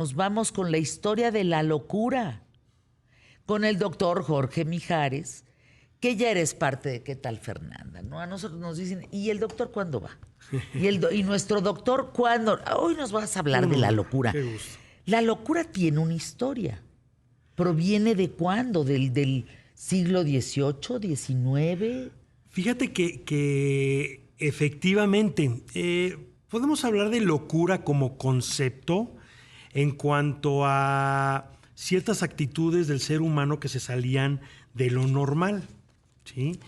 Nos vamos con la historia de la locura, con el doctor Jorge Mijares, que ya eres parte de ¿Qué tal, Fernanda? ¿No? A nosotros nos dicen, ¿y el doctor cuándo va? ¿Y nuestro doctor cuándo? Hoy nos vas a hablar de la locura. Qué gusto. La locura tiene una historia. ¿Proviene de cuándo? ¿Del siglo XVIII, XIX? Fíjate que efectivamente podemos hablar de locura como concepto en cuanto a ciertas actitudes del ser humano que se salían de lo normal, ¿sí?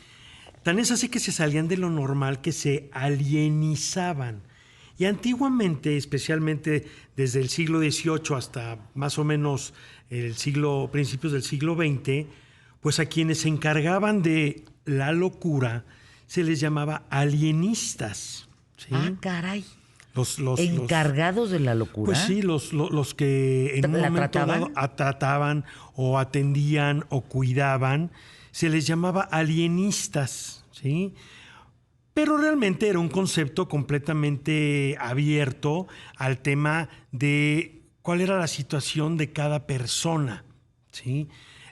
Tan es así que se salían de lo normal que se alienizaban. Y antiguamente, especialmente desde el siglo XVIII hasta más o menos principios del siglo XX, pues a quienes se encargaban de la locura se les llamaba alienistas, ¿sí? Ah, caray. Los ¿Encargados de la locura? Pues sí, los que en un ¿La momento trataban? dado trataban o atendían o cuidaban, se les llamaba alienistas, ¿sí? Pero realmente era un concepto completamente abierto al tema de cuál era la situación de cada persona, ¿sí?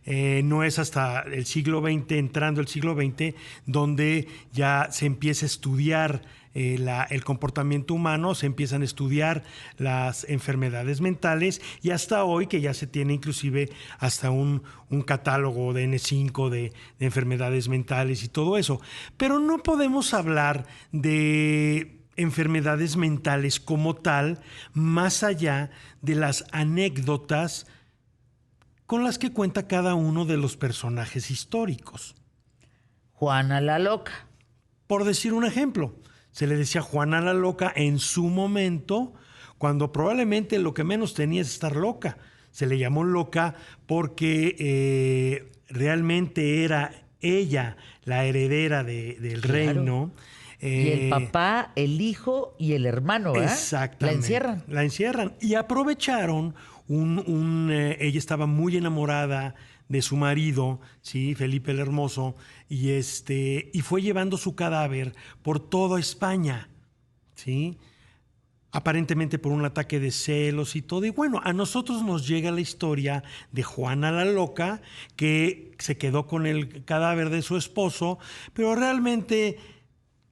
No es hasta el siglo XX, entrando el siglo XX, donde ya se empieza a estudiar el comportamiento humano, se empiezan a estudiar las enfermedades mentales y hasta hoy que ya se tiene inclusive hasta un catálogo de N5 de enfermedades mentales y todo eso. Pero no podemos hablar de enfermedades mentales como tal, más allá de las anécdotas con las que cuenta cada uno de los personajes históricos. Juana la loca. Por decir un ejemplo, se le decía Juana la loca en su momento, cuando probablemente lo que menos tenía es estar loca. Se le llamó loca porque realmente era ella la heredera del reino. Y el papá, el hijo y el hermano, ¿verdad? Exactamente. La encierran. La encierran. Y aprovecharon ella estaba muy enamorada de su marido, ¿sí? Felipe el Hermoso, y fue llevando su cadáver por toda España, ¿sí? Aparentemente por un ataque de celos y todo. Y bueno, a nosotros nos llega la historia de Juana la loca, que se quedó con el cadáver de su esposo, pero realmente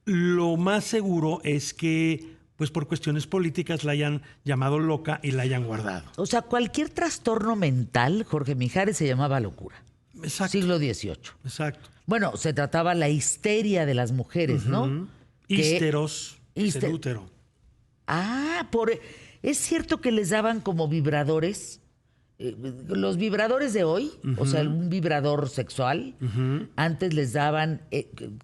lo más seguro es que pues por cuestiones políticas la hayan llamado loca y la hayan guardado. O sea, cualquier trastorno mental, Jorge Mijares, se llamaba locura. Exacto. Siglo XVIII. Exacto. Bueno, se trataba la histeria de las mujeres, ¿no? Histeros, es el útero. Es cierto que les daban como vibradores. Los vibradores de hoy, o sea, un vibrador sexual, antes les daban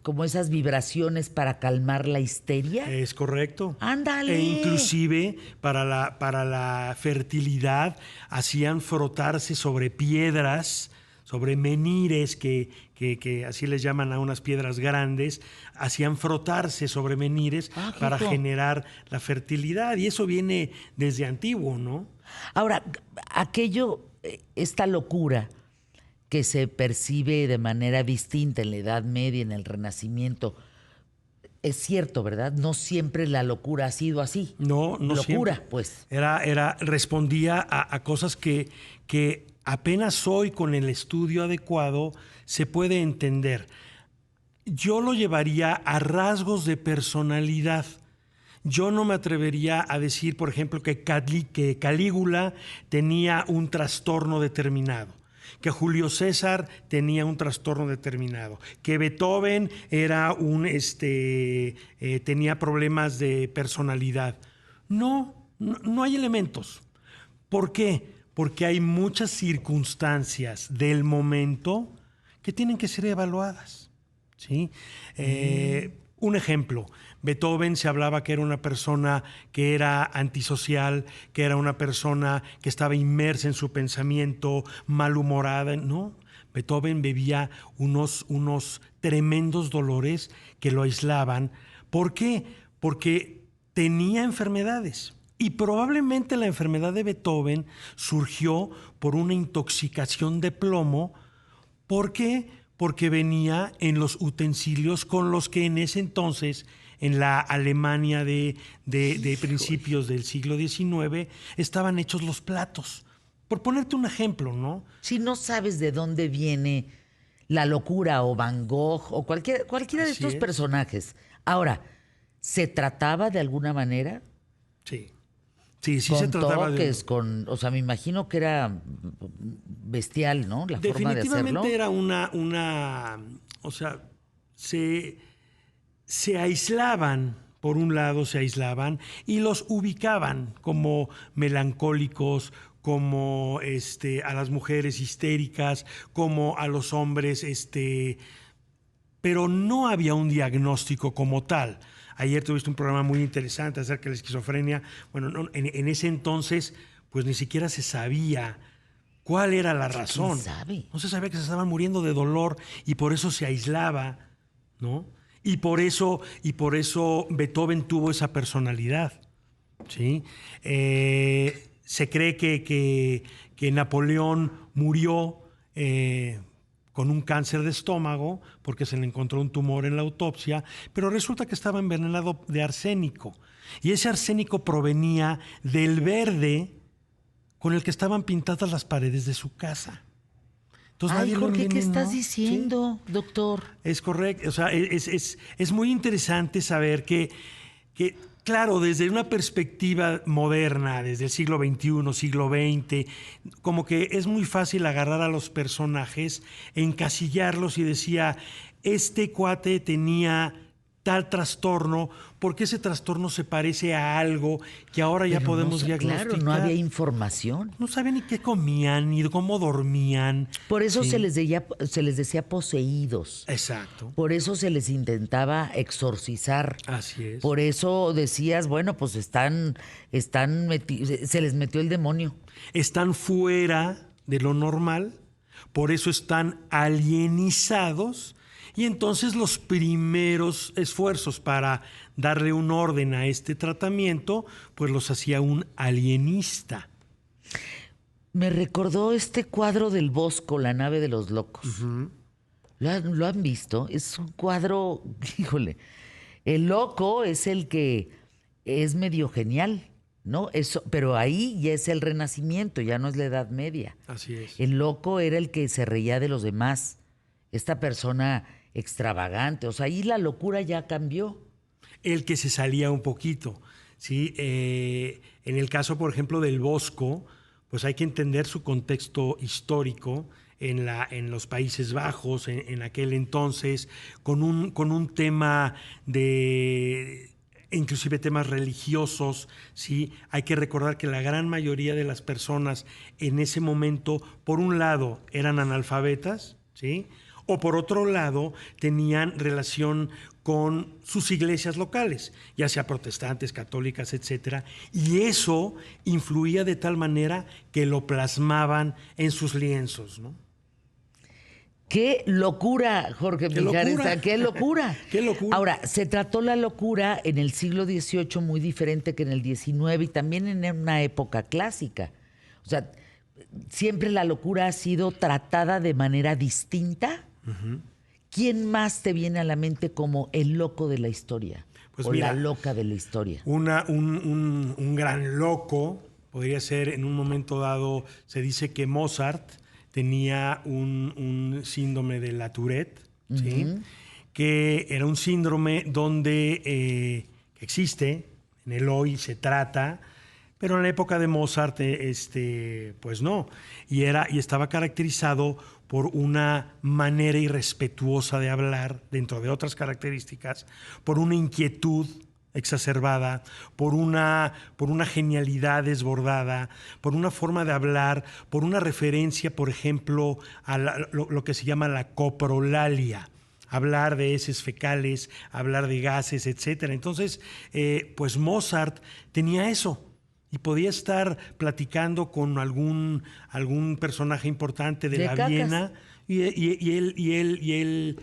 como esas vibraciones para calmar la histeria. Es correcto. ¡Ándale! E inclusive para la fertilidad hacían frotarse sobre piedras, sobre menires, que así les llaman a unas piedras grandes, hacían frotarse sobre menires para generar la fertilidad. Y eso viene desde antiguo, ¿no? Ahora, esta locura que se percibe de manera distinta en la Edad Media, en el Renacimiento, es cierto, ¿verdad? No siempre la locura ha sido así. No locura, siempre. Pues. Respondía a cosas que apenas hoy con el estudio adecuado se puede entender. Yo lo llevaría a rasgos de personalidad. Yo no me atrevería a decir, por ejemplo, que Calígula tenía un trastorno determinado, que Julio César tenía un trastorno determinado, que Beethoven era tenía problemas de personalidad. No hay elementos. ¿Por qué? Porque hay muchas circunstancias del momento que tienen que ser evaluadas, ¿sí? Un ejemplo, Beethoven se hablaba que era una persona que era antisocial, que era una persona que estaba inmersa en su pensamiento, malhumorada. No, Beethoven vivía unos tremendos dolores que lo aislaban. ¿Por qué? Porque tenía enfermedades. Y probablemente la enfermedad de Beethoven surgió por una intoxicación de plomo. ¿Por qué? Porque venía en los utensilios con los que en ese entonces en la Alemania de principios del siglo XIX estaban hechos los platos. Por ponerte un ejemplo, ¿no? Si no sabes de dónde viene la locura o Van Gogh o cualquiera de Así estos es. personajes. Ahora, ¿se trataba de alguna manera? Sí. Sí, sí Con se trataba toques, de... o sea, me imagino que era bestial, ¿no? La forma de hacerlo. Definitivamente era o sea, se aislaban, por un lado se aislaban y los ubicaban como melancólicos, como a las mujeres histéricas, como a los hombres, pero no había un diagnóstico como tal. Ayer tuviste un programa muy interesante acerca de la esquizofrenia. Bueno, en ese entonces, pues ni siquiera se sabía cuál era la razón. ¿Quién sabe? No se sabía que se estaban muriendo de dolor y por eso se aislaba, ¿no? Y por eso Beethoven tuvo esa personalidad, ¿sí? Se cree que Napoleón murió con un cáncer de estómago porque se le encontró un tumor en la autopsia, pero resulta que estaba envenenado de arsénico. Y ese arsénico provenía del verde con el que estaban pintadas las paredes de su casa. Entonces, Ay, nadie lo Jorge, ¿qué envenenó. estás diciendo, doctor? Es correcto. O sea, es muy interesante saber que, claro, desde una perspectiva moderna, desde el siglo XXI, siglo XX, como que es muy fácil agarrar a los personajes, encasillarlos y decía, este cuate tenía tal trastorno, porque ese trastorno se parece a algo que ahora ya Pero podemos diagnosticar. claro, no había información. No sabían ni qué comían, ni cómo dormían. Por eso Sí. se les decía poseídos. Exacto. Por eso se les intentaba exorcizar. Así es. Por eso decías, bueno, pues se les metió el demonio. Están fuera de lo normal, por eso están alienizados y entonces los primeros esfuerzos para darle un orden a este tratamiento, pues los hacía un alienista. Me recordó este cuadro del Bosco, La nave de los locos. ¿Lo han visto? Es un cuadro, híjole, el loco es el que es medio genial, ¿no? Eso, pero ahí ya es el Renacimiento, ya no es la Edad Media. Así es. El loco era el que se reía de los demás, esta persona extravagante. O sea, ahí la locura ya cambió. El que se salía un poquito, ¿sí? En el caso, por ejemplo, del Bosco, pues hay que entender su contexto histórico en los Países Bajos, en aquel entonces, con un tema de inclusive temas religiosos, ¿sí? Hay que recordar que la gran mayoría de las personas en ese momento, por un lado, eran analfabetas, ¿sí? O por otro lado, tenían relación con sus iglesias locales, ya sea protestantes, católicas, etcétera, y eso influía de tal manera que lo plasmaban en sus lienzos, ¿no? ¡Qué locura, Jorge ¡Qué Mijares! locura! ¡Qué locura! ¡Qué locura! Ahora, se trató la locura en el siglo XVIII muy diferente que en el XIX y también en una época clásica. O sea, siempre la locura ha sido tratada de manera distinta. ¿Quién más te viene a la mente como el loco de la historia? Pues o mira, la loca de la historia. Un gran loco podría ser, en un momento dado, se dice que Mozart tenía un síndrome de la Tourette, ¿sí? Que era un síndrome donde existe, en el hoy se trata, pero en la época de Mozart, pues no. Y estaba caracterizado por una manera irrespetuosa de hablar, dentro de otras características, por una inquietud exacerbada, por una genialidad desbordada, por una forma de hablar, por una referencia, por ejemplo, a lo que se llama la coprolalia. Hablar de heces fecales, hablar de gases, etcétera. Entonces, pues Mozart tenía eso. Y podía estar platicando con algún personaje importante de la cacas. Viena y él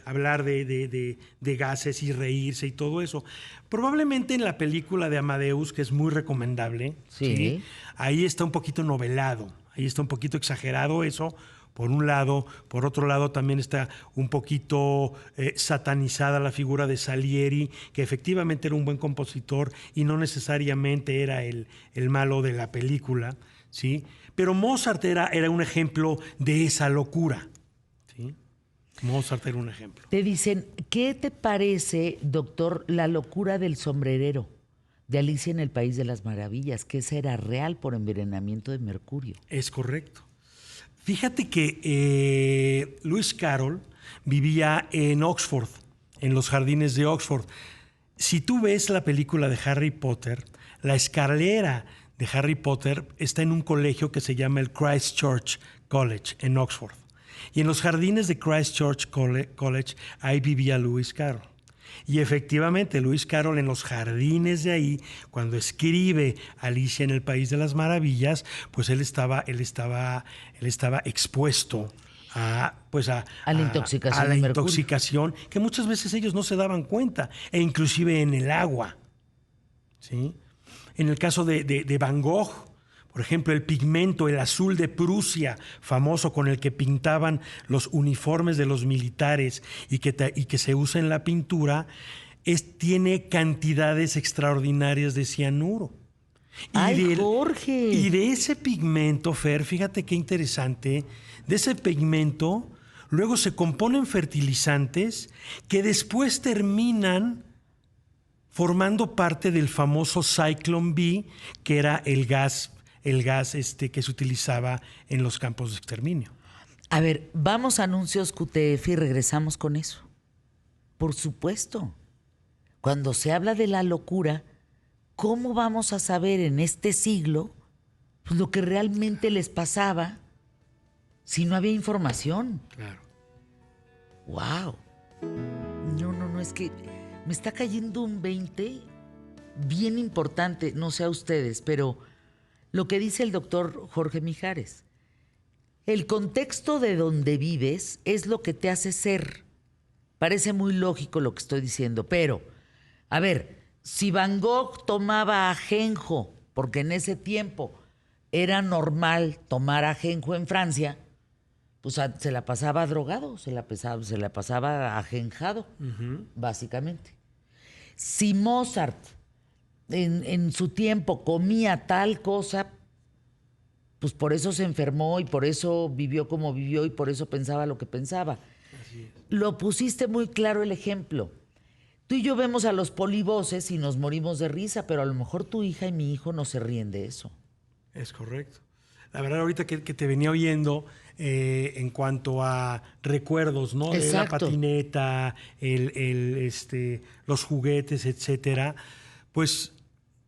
hablar de gases y reírse y todo eso. Probablemente en la película de Amadeus, que es muy recomendable, Sí. ahí está un poquito novelado, ahí está un poquito exagerado eso, por un lado. Por otro lado, también está un poquito satanizada la figura de Salieri, que efectivamente era un buen compositor y no necesariamente era el malo de la película, ¿sí? Pero Mozart era un ejemplo de esa locura, ¿sí? Mozart era un ejemplo. Te dicen, ¿qué te parece, doctor, la locura del sombrerero de Alicia en el País de las Maravillas? Que esa era real por envenenamiento de mercurio. Es correcto. Fíjate que Lewis Carroll vivía en Oxford, en los jardines de Oxford. Si tú ves la película de Harry Potter, la escalera de Harry Potter está en un colegio que se llama el Christ Church College en Oxford. Y en los jardines de Christ Church College, ahí vivía Lewis Carroll. Y efectivamente, Lewis Carroll en los jardines de ahí, cuando escribe Alicia en el País de las Maravillas, pues él estaba expuesto a la intoxicación a la de mercurio. intoxicación, que muchas veces ellos no se daban cuenta, e inclusive en el agua, ¿sí? En el caso de Van Gogh, por ejemplo, el pigmento, el azul de Prusia, famoso con el que pintaban los uniformes de los militares y que se usa en la pintura, tiene cantidades extraordinarias de cianuro. ¡Ay, Jorge! Y de ese pigmento, Fer, fíjate qué interesante, de ese pigmento luego se componen fertilizantes que después terminan formando parte del famoso Zyklon B, que era el gas que se utilizaba en los campos de exterminio. A ver, vamos a anuncios QTF y regresamos con eso. Por supuesto. Cuando se habla de la locura, ¿cómo vamos a saber en este siglo pues, lo que realmente les pasaba si no había información? Claro. ¡Wow! No, es que me está cayendo un 20 bien importante, no sé a ustedes, pero lo que dice el doctor Jorge Mijares. El contexto de donde vives es lo que te hace ser. Parece muy lógico lo que estoy diciendo, pero, a ver, si Van Gogh tomaba ajenjo, porque en ese tiempo era normal tomar ajenjo en Francia, pues se la pasaba drogado, se la pasaba ajenjado, básicamente. Si Mozart en su tiempo comía tal cosa, pues por eso se enfermó y por eso vivió como vivió y por eso pensaba lo que pensaba. Así es. Lo pusiste muy claro el ejemplo. Tú y yo vemos a los polivoces y nos morimos de risa, pero a lo mejor tu hija y mi hijo no se ríen de eso. Es correcto. La verdad, ahorita que te venía oyendo en cuanto a recuerdos, ¿no? Exacto. De la patineta, los juguetes, etcétera, pues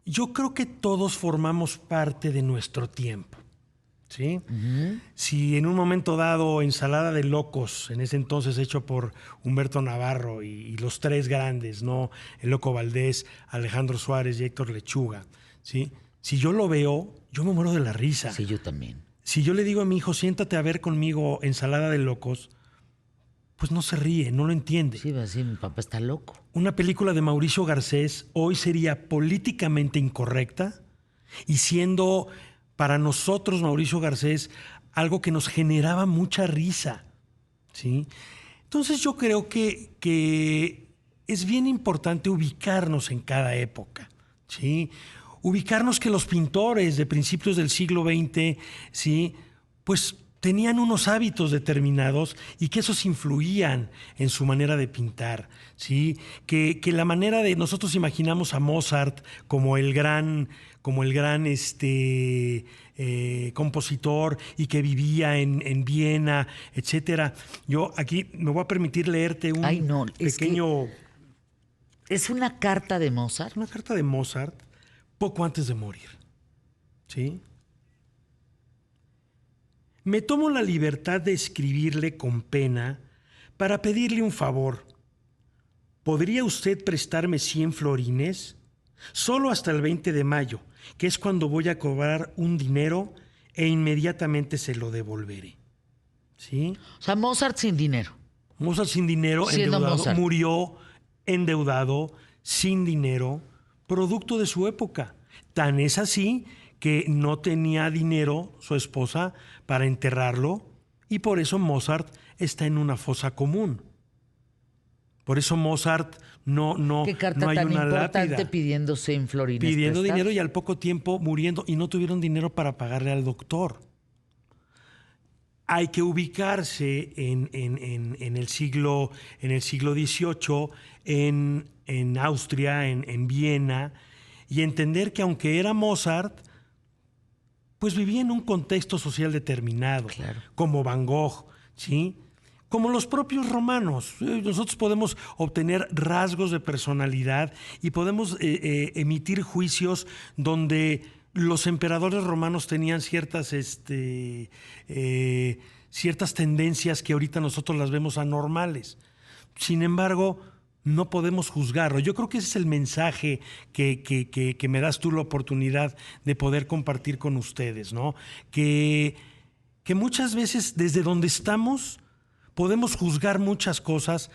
yo creo que todos formamos parte de nuestro tiempo, ¿sí? Uh-huh. Si en un momento dado Ensalada de Locos, en ese entonces hecho por Humberto Navarro y los tres grandes, ¿no? El Loco Valdés, Alejandro Suárez y Héctor Lechuga, ¿sí? Si yo lo veo, yo me muero de la risa. Sí, yo también. Si yo le digo a mi hijo, siéntate a ver conmigo Ensalada de Locos, pues no se ríe, no lo entiende. Sí, va a decir, mi papá está loco. Una película de Mauricio Garcés hoy sería políticamente incorrecta y siendo para nosotros, Mauricio Garcés, algo que nos generaba mucha risa, ¿sí? Entonces yo creo que es bien importante ubicarnos en cada época, ¿sí? Ubicarnos que los pintores de principios del siglo XX, ¿sí? Pues tenían unos hábitos determinados y que esos influían en su manera de pintar, ¿sí? Que la manera de... Nosotros imaginamos a Mozart como el gran compositor y que vivía en Viena, etcétera. Yo aquí me voy a permitir leerte un pequeño... Es una carta de Mozart. Una carta de Mozart poco antes de morir, ¿sí? Me tomo la libertad de escribirle con pena para pedirle un favor. ¿Podría usted prestarme 100 florines? Solo hasta el 20 de mayo, que es cuando voy a cobrar un dinero e inmediatamente se lo devolveré. ¿Sí? O sea, Mozart sin dinero. Mozart sin dinero, siendo endeudado, Mozart. murió endeudado, sin dinero, producto de su época. Tan es así que no tenía dinero su esposa para enterrarlo Y por eso Mozart está en una fosa común. Por eso Mozart no Qué carta hay tan una importante lápida. pidiéndose en florines Pidiendo prestados. dinero y al poco tiempo muriendo, y no tuvieron dinero para pagarle al doctor. Hay que ubicarse en el siglo XVIII, en Austria, en Viena, y entender que aunque era Mozart, pues vivía en un contexto social determinado, Claro. como Van Gogh, ¿sí? Como los propios romanos. Nosotros podemos obtener rasgos de personalidad y podemos emitir juicios donde los emperadores romanos tenían ciertas tendencias que ahorita nosotros las vemos anormales. Sin embargo, no podemos juzgarlo. Yo creo que ese es el mensaje que me das tú la oportunidad de poder compartir con ustedes, ¿no? Que muchas veces desde donde estamos podemos juzgar muchas cosas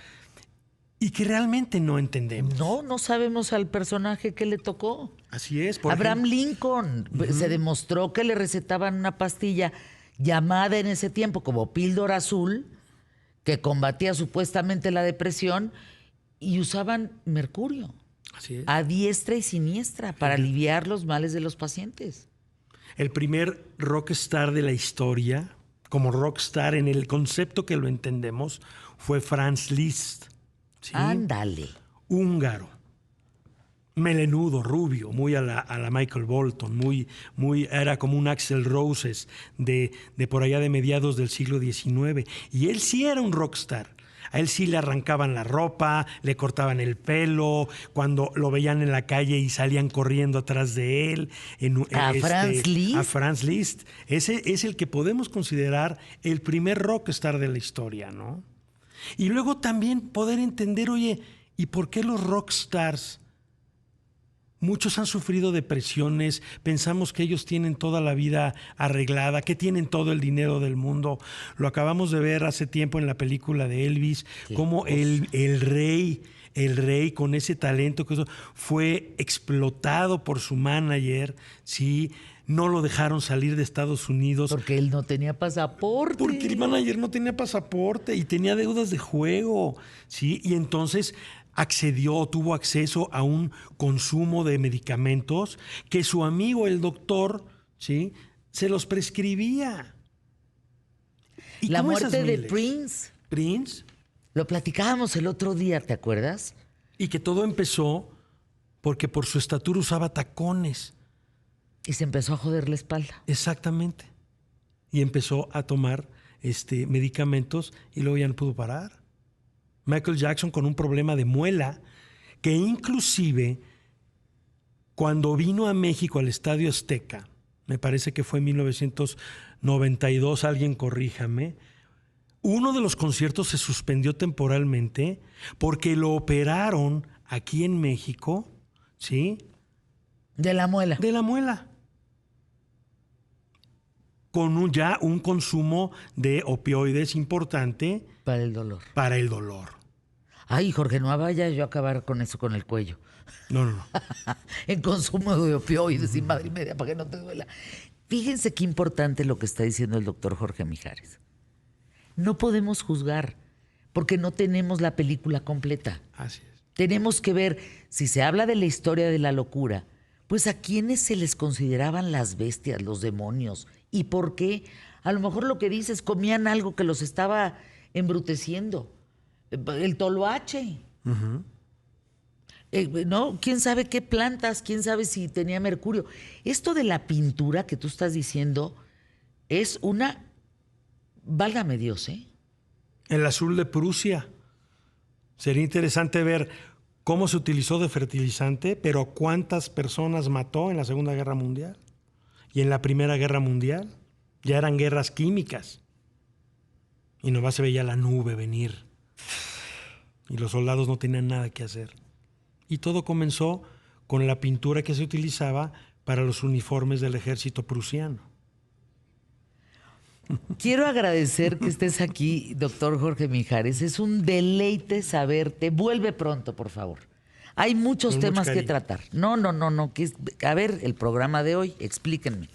y que realmente no entendemos. No sabemos al personaje que le tocó. Así es. Abraham Lincoln, se demostró que le recetaban una pastilla llamada en ese tiempo como píldora azul, que combatía supuestamente la depresión, y usaban mercurio Así es. a diestra y siniestra para aliviar los males de los pacientes. El primer rockstar de la historia, como rockstar en el concepto que lo entendemos, fue Franz Liszt. ¿Sí? Ándale. Húngaro. Melenudo, rubio, muy a la Michael Bolton, era como un Axl Roses de por allá de mediados del siglo XIX. Y él sí era un rockstar. A él sí le arrancaban la ropa, le cortaban el pelo, cuando lo veían en la calle y salían corriendo atrás de él. Franz Liszt. A Franz Liszt. Ese es el que podemos considerar el primer rockstar de la historia, ¿no? Y luego también poder entender, oye, ¿y por qué los rockstars? Muchos han sufrido depresiones, pensamos que ellos tienen toda la vida arreglada, que tienen todo el dinero del mundo. Lo acabamos de ver hace tiempo en la película de Elvis, cómo el rey con ese talento que fue explotado por su manager, ¿sí? No lo dejaron salir de Estados Unidos. Porque él no tenía pasaporte. Porque el manager no tenía pasaporte y tenía deudas de juego, ¿sí? Y entonces tuvo acceso a un consumo de medicamentos que su amigo, el doctor, ¿sí? Se los prescribía. ¿Y la cómo muerte esas de miles? Prince. Lo platicábamos el otro día, ¿te acuerdas? Y que todo empezó porque por su estatura usaba tacones. Y se empezó a joder la espalda. Exactamente. Y empezó a tomar medicamentos y luego ya no pudo parar. Michael Jackson con un problema de muela que inclusive cuando vino a México al Estadio Azteca, me parece que fue en 1992, alguien corríjame, uno de los conciertos se suspendió temporalmente porque lo operaron aquí en México, ¿sí? De la muela. De la muela. Con ya un consumo de opioides importante. Para el dolor. Para el dolor. Ay, Jorge, no vaya yo a acabar con eso con el cuello. No. En consumo de opioides y madre y media para que no te duela. Fíjense qué importante lo que está diciendo el doctor Jorge Mijares. No podemos juzgar porque no tenemos la película completa. Así es. Tenemos que ver, si se habla de la historia de la locura, pues a quiénes se les consideraban las bestias, los demonios, y por qué. A lo mejor lo que dices, comían algo que los estaba embruteciendo. El toloache. Uh-huh. ¿No? ¿Quién sabe qué plantas? ¿Quién sabe si tenía mercurio? Esto de la pintura que tú estás diciendo es una... Válgame Dios, ¿eh? El azul de Prusia. Sería interesante ver cómo se utilizó de fertilizante, pero cuántas personas mató en la Segunda Guerra Mundial y en la Primera Guerra Mundial. Ya eran guerras químicas. Y nomás se veía la nube venir. Y los soldados no tenían nada que hacer. Y todo comenzó con la pintura que se utilizaba para los uniformes del ejército prusiano. Quiero agradecer que estés aquí, doctor Jorge Mijares. Es un deleite saberte. Vuelve pronto, por favor. Hay muchos Con mucho temas que cariño. tratar. No. A ver, el programa de hoy, explíquenme.